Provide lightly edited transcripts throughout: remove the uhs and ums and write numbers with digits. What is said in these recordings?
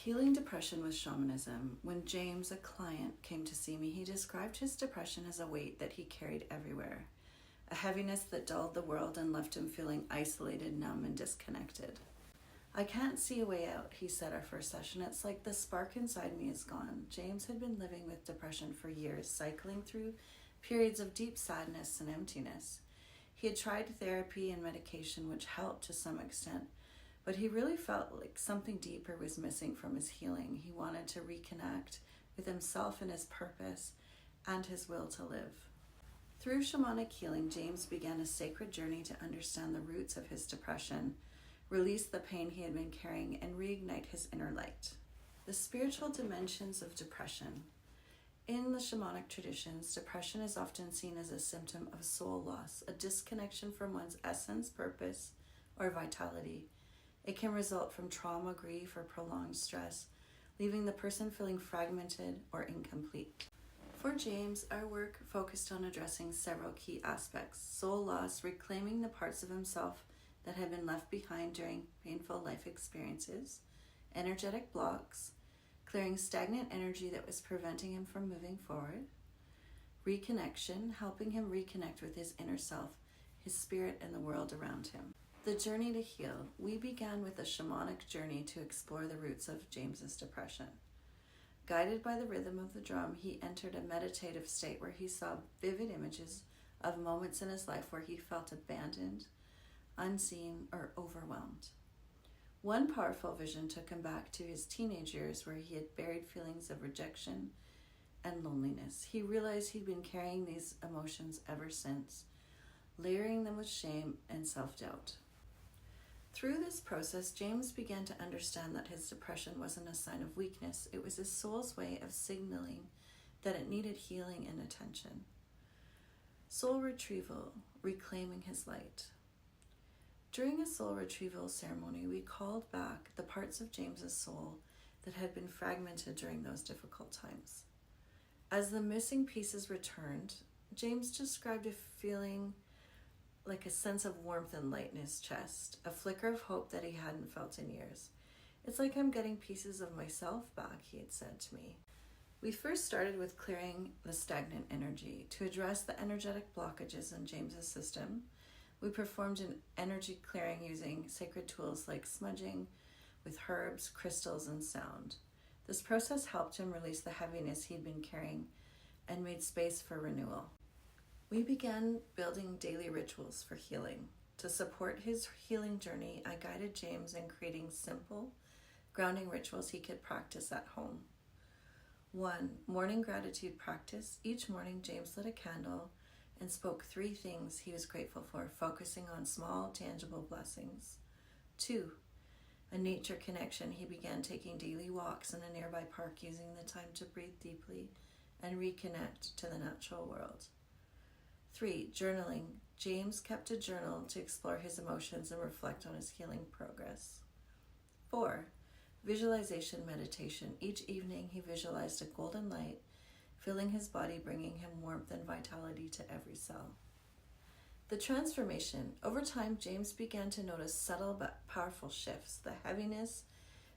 Healing depression with shamanism. When James, a client, came to see me, he described his depression as a weight that he carried everywhere, a heaviness that dulled the world and left him feeling isolated, numb, and disconnected. I can't see a way out, he said our first session. It's like the spark inside me is gone. James had been living with depression for years, cycling through periods of deep sadness and emptiness. He had tried therapy and medication, which helped to some extent, but he really felt like something deeper was missing from his healing. He wanted to reconnect with himself and his purpose and his will to live. Through shamanic healing, James began a sacred journey to understand the roots of his depression, release the pain he had been carrying, and reignite his inner light. The spiritual dimensions of depression. In the shamanic traditions, depression is often seen as a symptom of soul loss, a disconnection from one's essence, purpose, or vitality. It can result from trauma, grief, or prolonged stress, leaving the person feeling fragmented or incomplete. For James, our work focused on addressing several key aspects: soul loss, reclaiming the parts of himself that had been left behind during painful life experiences; energetic blocks, clearing stagnant energy that was preventing him from moving forward; reconnection, helping him reconnect with his inner self, his spirit, and the world around him. The journey to heal. We began with a shamanic journey to explore the roots of James's depression. Guided by the rhythm of the drum, he entered a meditative state where he saw vivid images of moments in his life where he felt abandoned, unseen, or overwhelmed. One powerful vision took him back to his teenage years where he had buried feelings of rejection and loneliness. He realized he'd been carrying these emotions ever since, layering them with shame and self-doubt. Through this process, James began to understand that his depression wasn't a sign of weakness. It was his soul's way of signaling that it needed healing and attention. Soul retrieval, reclaiming his light. During a soul retrieval ceremony, we called back the parts of James's soul that had been fragmented during those difficult times. As the missing pieces returned, James described a feeling like a sense of warmth and light in his chest, a flicker of hope that he hadn't felt in years. It's like I'm getting pieces of myself back, he had said to me. We first started with clearing the stagnant energy. To address the energetic blockages in James's system, we performed an energy clearing using sacred tools like smudging with herbs, crystals, and sound. This process helped him release the heaviness he'd been carrying and made space for renewal. We began building daily rituals for healing. To support his healing journey, I guided James in creating simple, grounding rituals he could practice at home. 1. Morning gratitude practice. Each morning, James lit a candle and spoke 3 things he was grateful for, focusing on small, tangible blessings. 2. A nature connection. He began taking daily walks in a nearby park, using the time to breathe deeply and reconnect to the natural world. 3. Journaling. James kept a journal to explore his emotions and reflect on his healing progress. 4. Visualization meditation. Each evening he visualized a golden light, filling his body, bringing him warmth and vitality to every cell. The transformation. Over time, James began to notice subtle but powerful shifts. The heaviness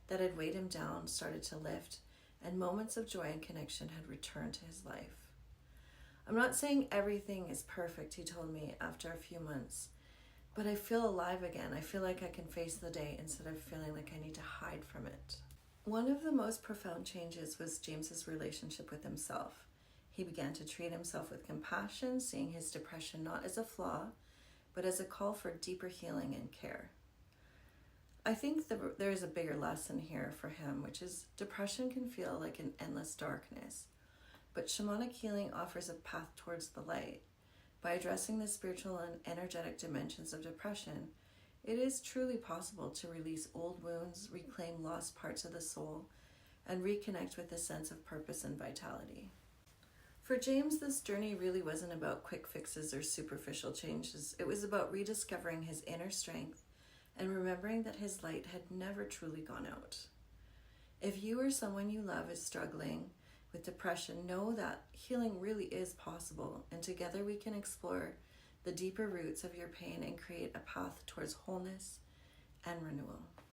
that had weighed him down started to lift, and moments of joy and connection had returned to his life. I'm not saying everything is perfect, he told me after a few months, but I feel alive again. I feel like I can face the day instead of feeling like I need to hide from it. One of the most profound changes was James's relationship with himself. He began to treat himself with compassion, seeing his depression not as a flaw, but as a call for deeper healing and care. I think there is a bigger lesson here for him, which is depression can feel like an endless darkness. But shamanic healing offers a path towards the light. By addressing the spiritual and energetic dimensions of depression, it is truly possible to release old wounds, reclaim lost parts of the soul, and reconnect with a sense of purpose and vitality. For James, this journey really wasn't about quick fixes or superficial changes. It was about rediscovering his inner strength and remembering that his light had never truly gone out. If you or someone you love is struggling with depression, know that healing really is possible, and together we can explore the deeper roots of your pain and create a path towards wholeness and renewal.